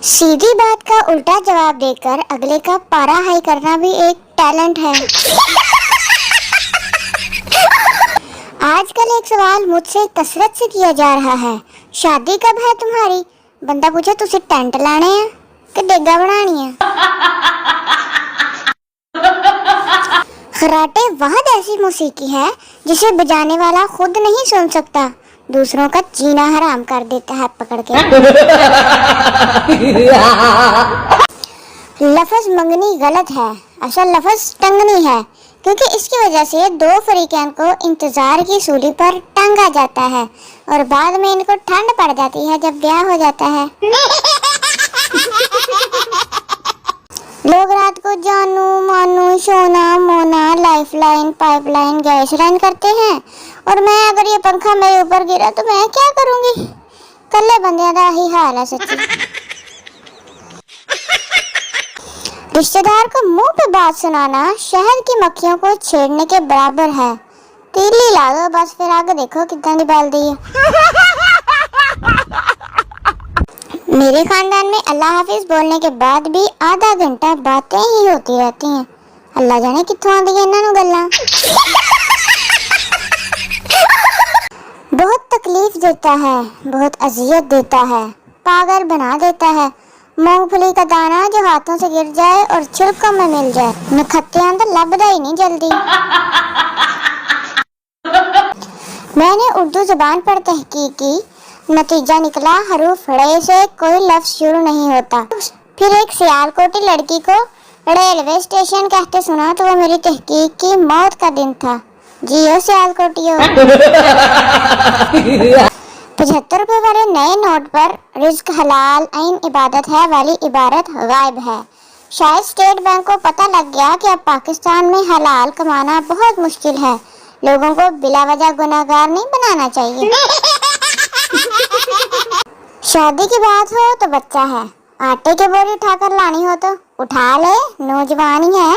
सीधी बात का उल्टा जवाब देकर अगले का पारा हाई करना भी एक टैलेंट है। आजकल एक सवाल मुझसे कसरत से किया जा रहा है, शादी कब है तुम्हारी? बंदा पूछे तुसी टेंट लाने हैं कि डेगा बनानी है। खराटे वह ऐसी मौसीकी है जिसे बजाने वाला खुद नहीं सुन सकता, दूसरों का जीना हराम कर देता है पकड़ के। लफ्ज मंगनी गलत है, असल लफ्ज टंगनी है, क्योंकि इसकी वजह से दो फरीकैन को इंतजार की सूली पर टांगा जाता है और बाद में इनको ठंड पड़ जाती है जब ब्याह हो जाता है। लोग रात को जानू मानू सोना Mona lifeline pipeline gas line करते हैं, और मैं अगर ये पंखा मेरे ऊपर गिरा तो मैं क्या करूंगी? कल्ले बंदियां दा ही हाल है सच्ची। रिश्तेदार को मुंह पे बात सुनाना शहद की मक्खियों को छेड़ने के बराबर है। तीली ला दो बस, फिर आगे देखो कितना की बैल है। मेरे खानदान में अल्लाह हाफिज बोलने के बाद भी आधा घंटा बातें ही होती रहती हैं। अल्लाह जाने कित्थों आंदी इन्हां नूं गल्लां। बहुत तकलीफ देता है, बहुत अजियत देता है, पागल बना देता है। मूंगफली का दाना जो हाथों से गिर जाए और छिलकों में मिल जाए, नखत्तियां तो लभदा ही नहीं जल्दी। मैंने उर्दू जुबान पर तहकीक की, नतीजा निकला हरूफ ड़े से कोई लफ्ज शुरू नहीं होता। फिर एक सियालकोटी लड़की को रेलवे स्टेशन कहते सुना तो वो मेरी तहकीक की मौत का दिन था। जियो सियालकोटियो। 75 रुपए वाले नए नोट पर रिज्क हलाल ऐन इबादत है वाली इबारत गायब है। शायद स्टेट बैंक को पता लग गया कि अब पाकिस्तान में हलाल कमाना बहुत मुश्किल है। लोगों को बिला वजह गुनाहगार नहीं बनाना चाहिए। शादी की बात हो तो बच्चा है, आटे की बोरी उठाकर लानी हो तो उठा ले, नौजवान ही है।